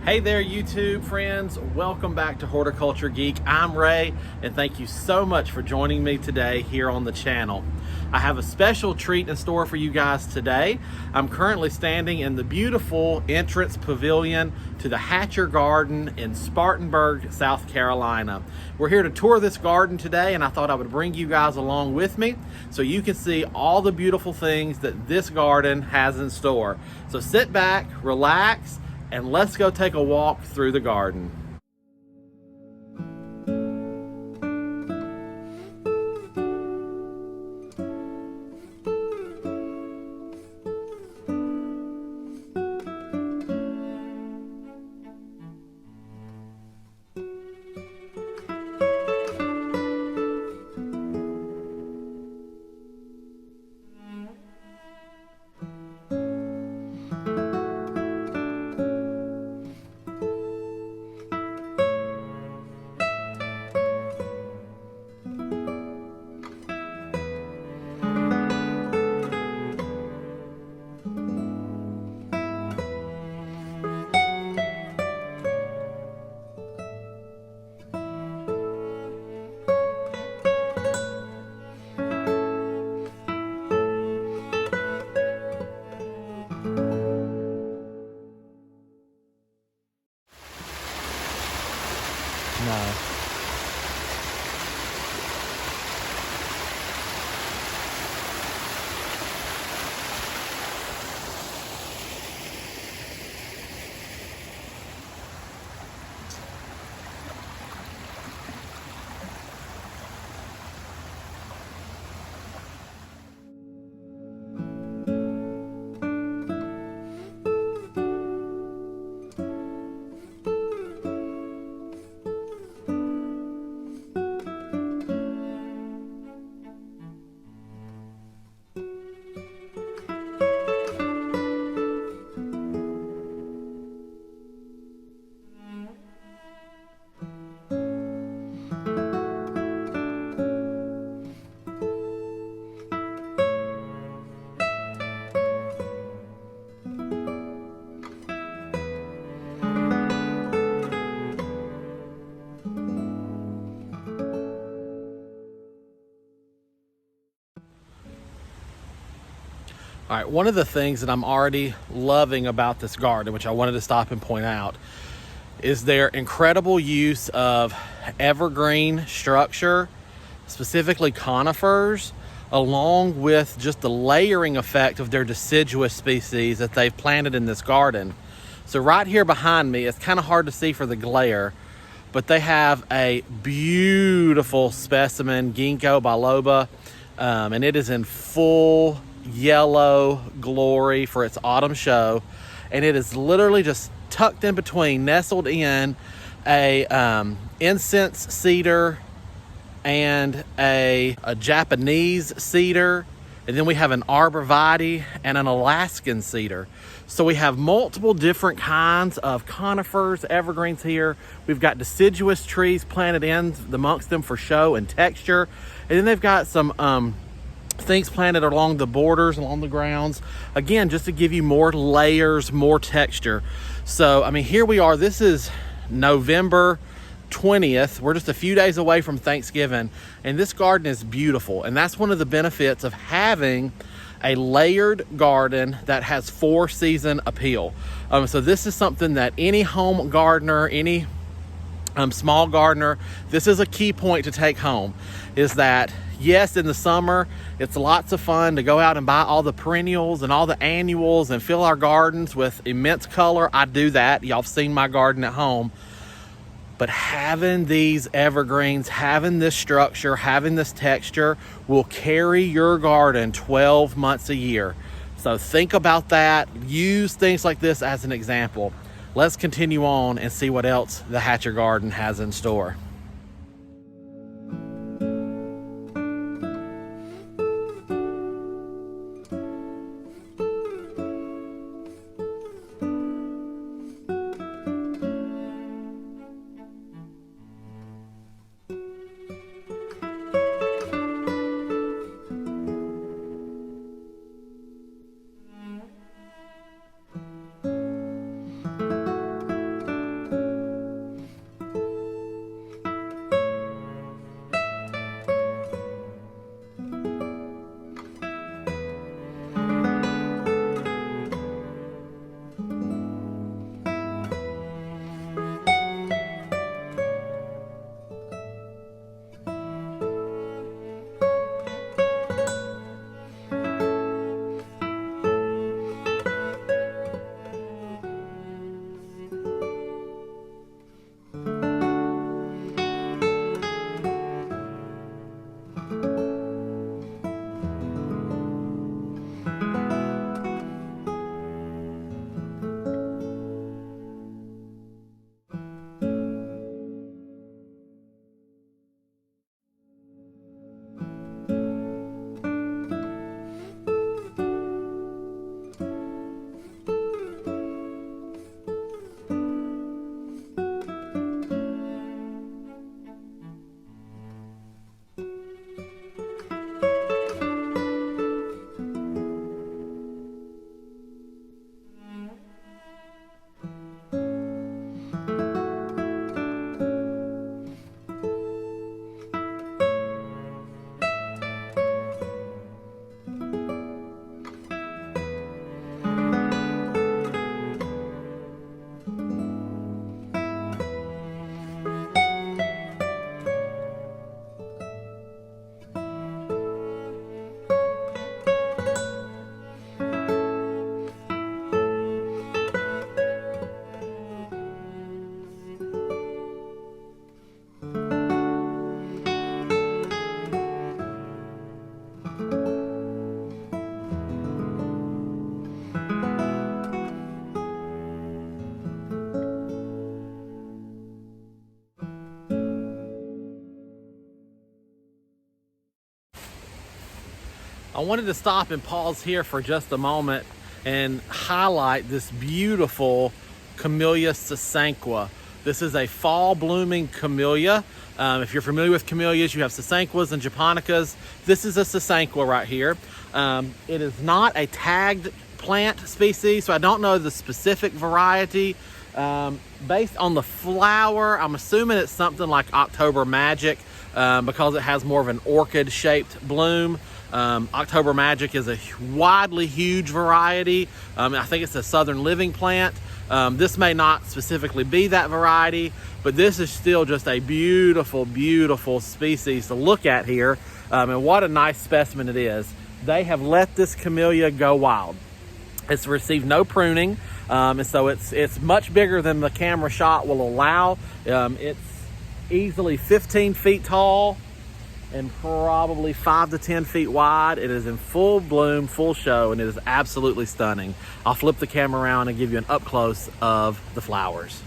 Hey there, YouTube friends. Welcome back to Horticulture Geek. I'm Ray, and thank you so much for joining me today here on the channel. I have a special treat in store for you guys today. I'm currently standing in the beautiful entrance pavilion to the Hatcher Garden in Spartanburg, South Carolina. We're here to tour this garden today, and I thought I would bring you guys along with me so you can see all the beautiful things that this garden has in store. So sit back, relax, and let's go take a walk through the garden. No. All right, one of the things that I'm already loving about this garden, which I wanted to stop and point out, is their incredible use of evergreen structure, specifically conifers, along with just the layering effect of their deciduous species that they've planted in this garden. So right here behind me, it's kind of hard to see for the glare, but they have a beautiful specimen, Ginkgo biloba, and it is in full yellow glory for its autumn show, and it is literally just tucked in between, nestled in a incense cedar and a Japanese cedar, and then we have an arborvitae and an Alaskan cedar. So we have multiple different kinds of conifers, evergreens here. We've got deciduous trees planted in amongst them for show and texture, and then they've got some things planted along the borders, along the grounds, again, just to give you more layers, more texture. So I mean, here we are, this is November 20th. We're just a few days away from Thanksgiving, and this garden is beautiful. And that's one of the benefits of having a layered garden that has 4-season appeal. So this is something that any home gardener, any small gardener, this is a key point to take home, is that yes, in the summer, it's lots of fun to go out and buy all the perennials and all the annuals and fill our gardens with immense color. I do that. Y'all have seen my garden at home. But having these evergreens, having this structure, having this texture will carry your garden 12 months a year. So think about that. Use things like this as an example. Let's continue on and see what else the Hatcher Garden has in store. I wanted to stop and pause here for just a moment and highlight this beautiful Camellia sasanqua. This is a fall blooming camellia. If you're familiar with camellias, you have sasanquas and japonicas. This is a sasanqua right here. It is not a tagged plant species, so I don't know the specific variety. Based on the flower, I'm assuming it's something like October Magic because it has more of an orchid shaped bloom. October Magic is a widely huge variety. I think it's a southern living plant. This may not specifically be that variety, but this is still just a beautiful, beautiful species to look at here. And what a nice specimen it is. They have let this camellia go wild. It's received no pruning, and so it's much bigger than the camera shot will allow. It's easily 15 feet tall and probably 5 to 10 feet wide. It is in full bloom, full show, and it is absolutely stunning. I'll flip the camera around and give you an up close of the flowers.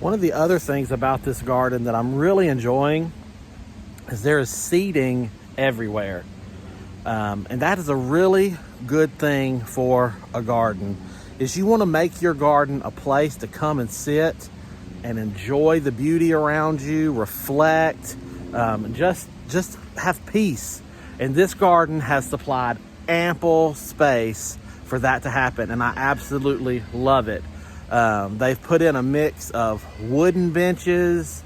One of the other things about this garden that I'm really enjoying is there is seating everywhere. And that is a really good thing for a garden, is you want to make your garden a place to come and sit and enjoy the beauty around you, reflect, just have peace. And this garden has supplied ample space for that to happen, and I absolutely love it. They've put in a mix of wooden benches,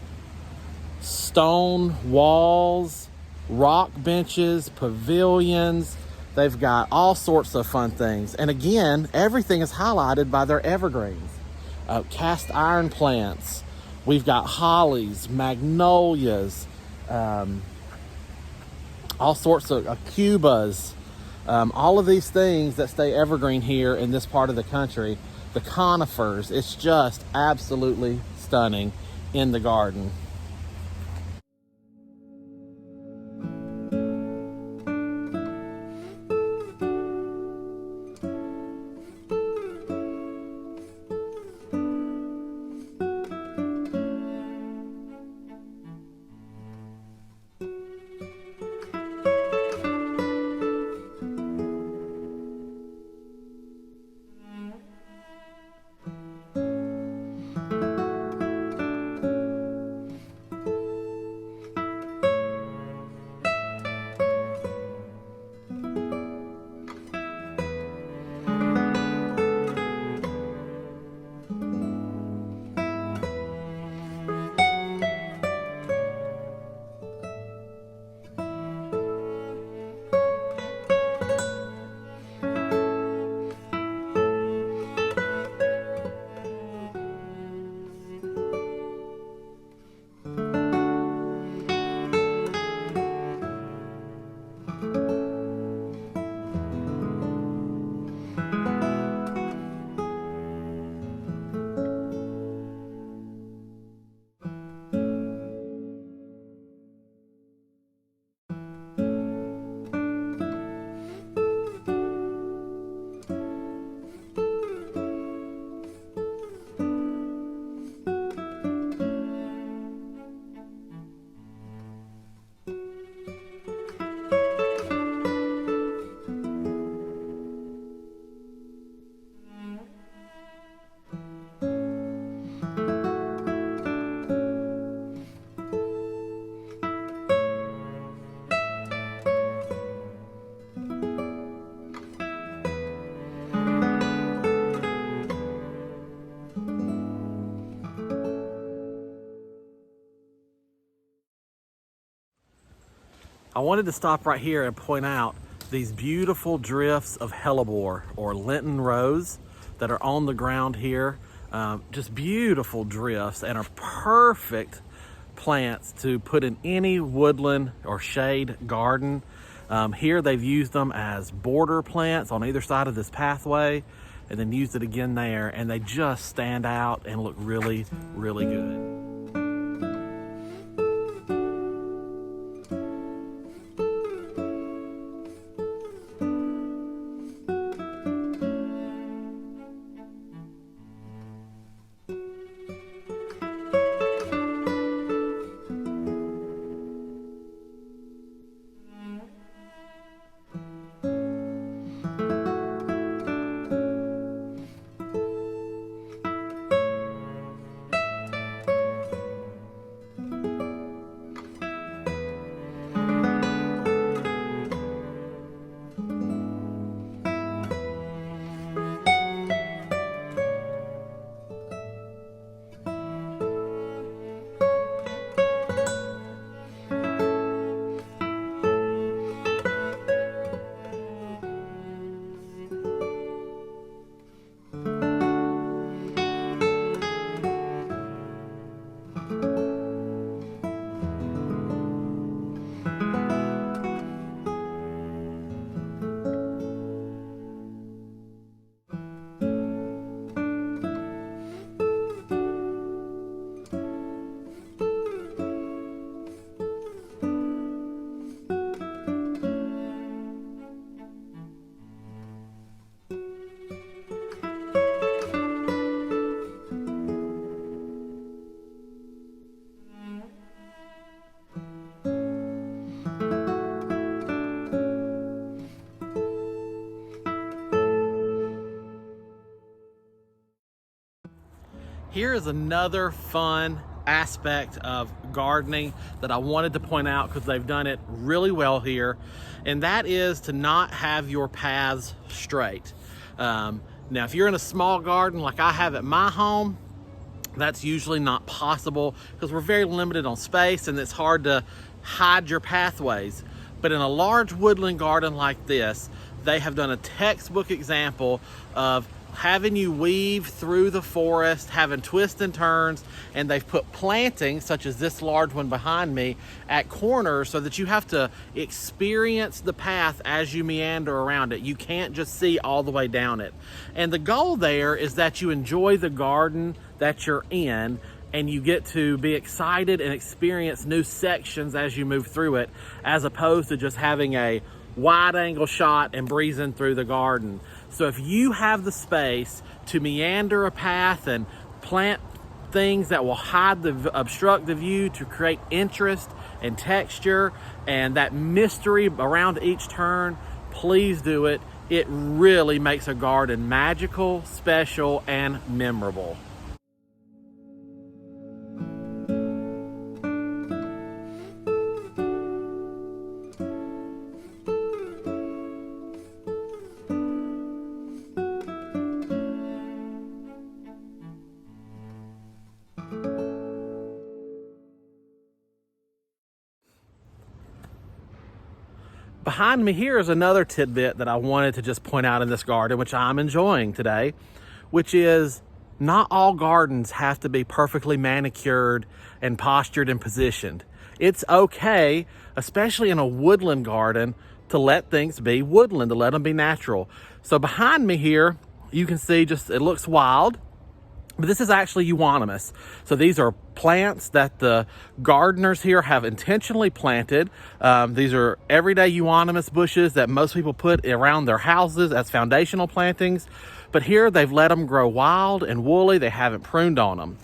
stone walls, rock benches, pavilions. They've got all sorts of fun things. And again, everything is highlighted by their evergreens. Cast iron plants. We've got hollies, magnolias, all sorts of cubas. All of these things that stay evergreen here in this part of the country. The conifers, it's just absolutely stunning in the garden. wanted to stop right here and point out these beautiful drifts of hellebore or Lenten rose that are on the ground here. Just beautiful drifts and are perfect plants to put in any woodland or shade garden. Here they've used them as border plants on either side of this pathway and then used it again there, and they just stand out and look really, really good. Here is another fun aspect of gardening that I wanted to point out because they've done it really well here, and that is to not have your paths straight. Now, if you're in a small garden like I have at my home, that's usually not possible because we're very limited on space and it's hard to hide your pathways. But in a large woodland garden like this, they have done a textbook example of having you weave through the forest, having twists and turns, and they've put plantings such as this large one behind me at corners so that you have to experience the path as you meander around it. You can't just see all the way down it. And the goal there is that you enjoy the garden that you're in and you get to be excited and experience new sections as you move through it, as opposed to just having a wide angle shot and breezing through the garden. So if you have the space to meander a path and plant things that will hide the obstruct the view to create interest and texture and that mystery around each turn, please do it. It really makes a garden magical, special, and memorable. Behind me here is another tidbit that I wanted to just point out in this garden, which I'm enjoying today, which is not all gardens have to be perfectly manicured and postured and positioned. It's okay, especially in a woodland garden, to let things be woodland, to let them be natural. So behind me here, you can see just, it looks wild, but this is actually euonymus. So these are plants that the gardeners here have intentionally planted. These are everyday euonymus bushes that most people put around their houses as foundational plantings. But here they've let them grow wild and woolly. They haven't pruned on them.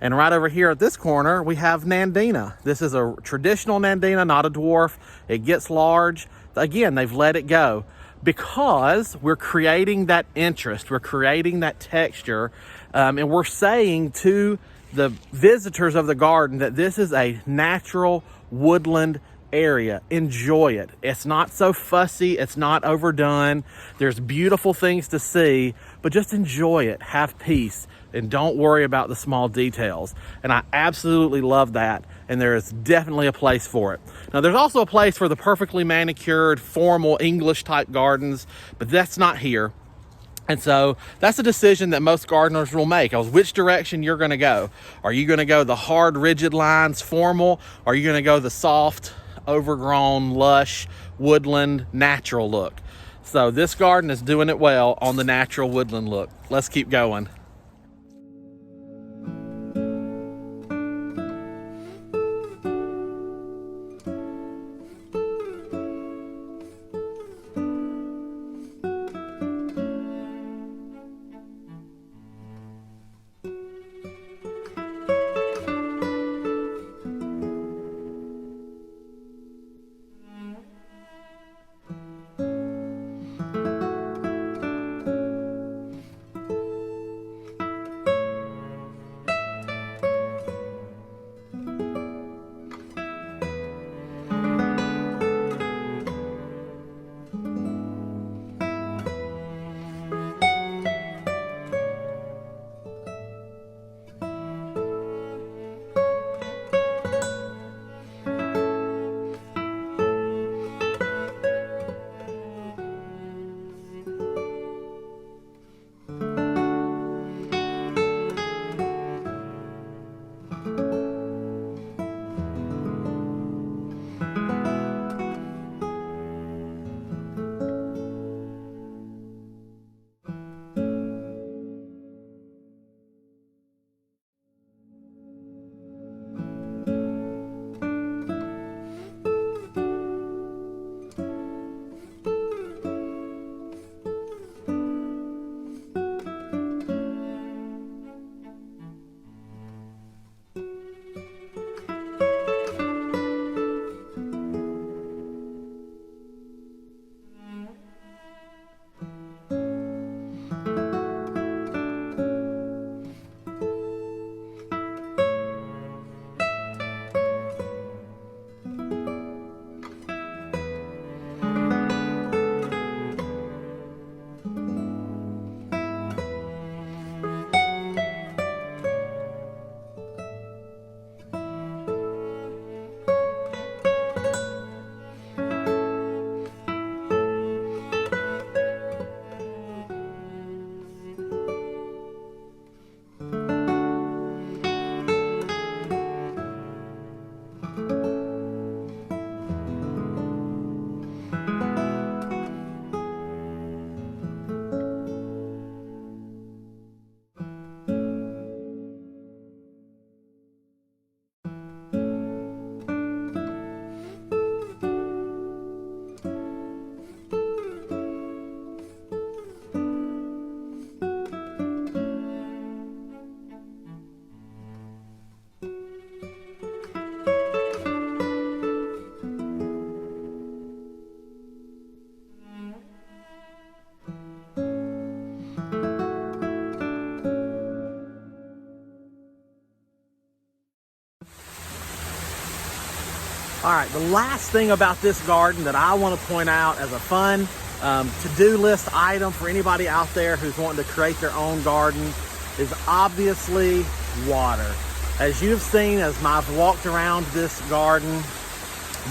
And right over here at this corner, we have nandina. This is a traditional nandina, not a dwarf. It gets large. Again, they've let it go because we're creating that interest. We're creating that texture. And we're saying to the visitors of the garden that this is a natural woodland area. Enjoy it. It's not so fussy. It's not overdone. There's beautiful things to see, but just enjoy it. Have peace and don't worry about the small details. And I absolutely love that. And there is definitely a place for it. Now, there's also a place for the perfectly manicured, formal English type gardens, but that's not here. And so that's a decision that most gardeners will make, is which direction you're going to go. Are you going to go the hard, rigid lines, formal? Or are you going to go the soft, overgrown, lush, woodland, natural look? So this garden is doing it well on the natural woodland look. Let's keep going. All right, the last thing about this garden that I want to point out as a fun to-do list item for anybody out there who's wanting to create their own garden is obviously water. As you've seen as I've walked around this garden,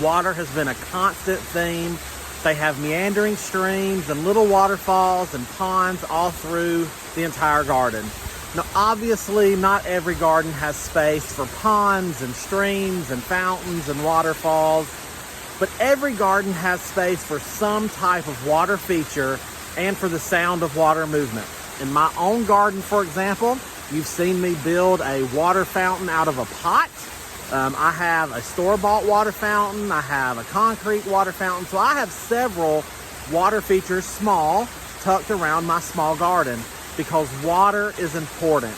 water has been a constant theme. They have meandering streams and little waterfalls and ponds all through the entire garden. Now, obviously, not every garden has space for ponds and streams and fountains and waterfalls, but every garden has space for some type of water feature and for the sound of water movement. In my own garden, for example, you've seen me build a water fountain out of a pot. I have a store-bought water fountain. I have a concrete water fountain. So I have several water features, small, tucked around my small garden, because water is important.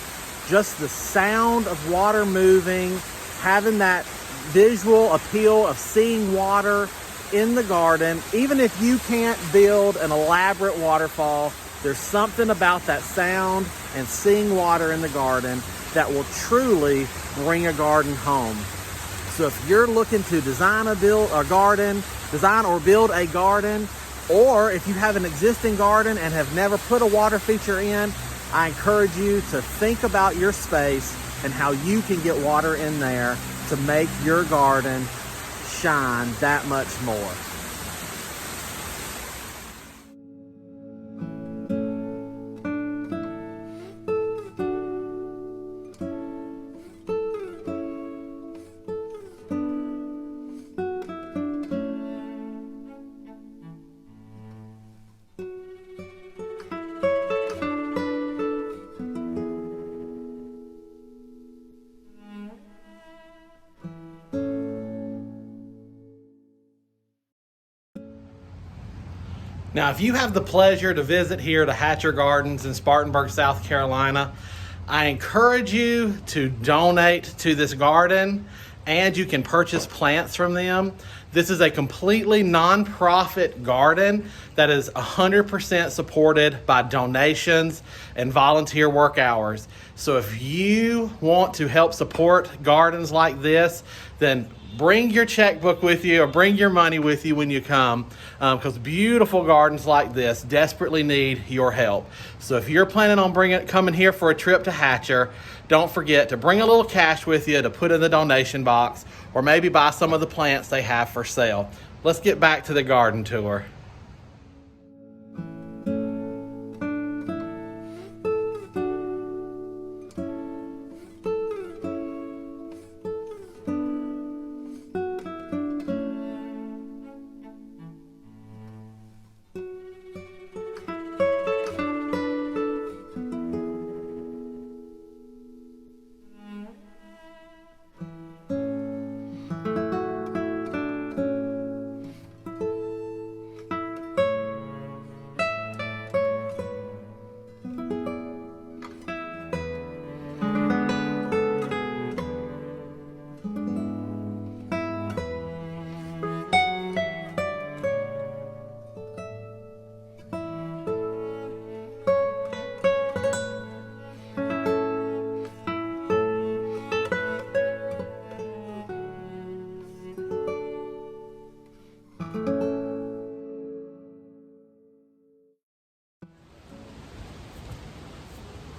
Just the sound of water moving, having that visual appeal of seeing water in the garden. Even if you can't build an elaborate waterfall, there's something about that sound and seeing water in the garden that will truly bring a garden home. So if you're looking to design or build a garden, or if you have an existing garden and have never put a water feature in, I encourage you to think about your space and how you can get water in there to make your garden shine that much more. Now, if you have the pleasure to visit here to Hatcher Gardens in Spartanburg, South Carolina, I encourage you to donate to this garden, and you can purchase plants from them. This is a completely nonprofit garden that is 100% supported by donations and volunteer work hours. So if you want to help support gardens like this, then bring your checkbook with you or bring your money with you when you come, because beautiful gardens like this desperately need your help. So if you're planning on coming here for a trip to Hatcher, don't forget to bring a little cash with you to put in the donation box, or maybe buy some of the plants they have for sale. Let's get back to the garden tour.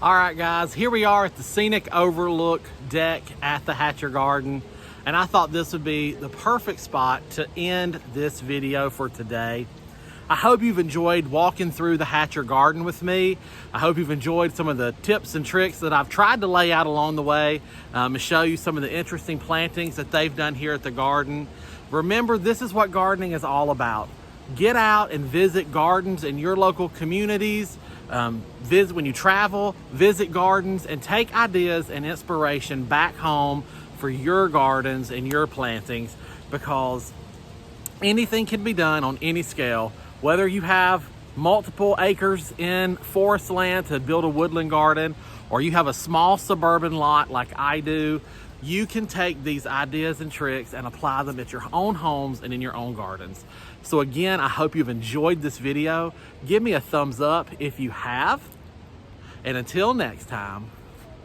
All right, guys, here we are at the scenic overlook deck at the Hatcher Garden, and I thought this would be the perfect spot to end this video for today. I hope you've enjoyed walking through the Hatcher Garden with me. I hope you've enjoyed some of the tips and tricks that I've tried to lay out along the way to show you some of the interesting plantings that they've done here at the garden. Remember, this is what gardening is all about. Get out and visit gardens in your local communities. When you travel, visit gardens and take ideas and inspiration back home for your gardens and your plantings, because anything can be done on any scale. Whether you have multiple acres in forest land to build a woodland garden, or you have a small suburban lot like I do, you can take these ideas and tricks and apply them at your own homes and in your own gardens. So again, I hope you've enjoyed this video. Give me a thumbs up if you have. And until next time,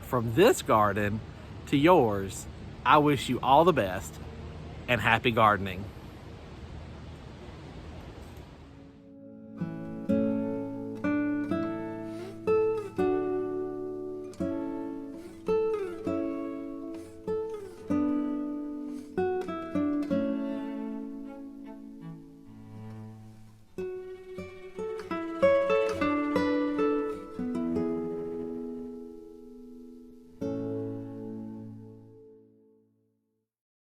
from this garden to yours, I wish you all the best and happy gardening.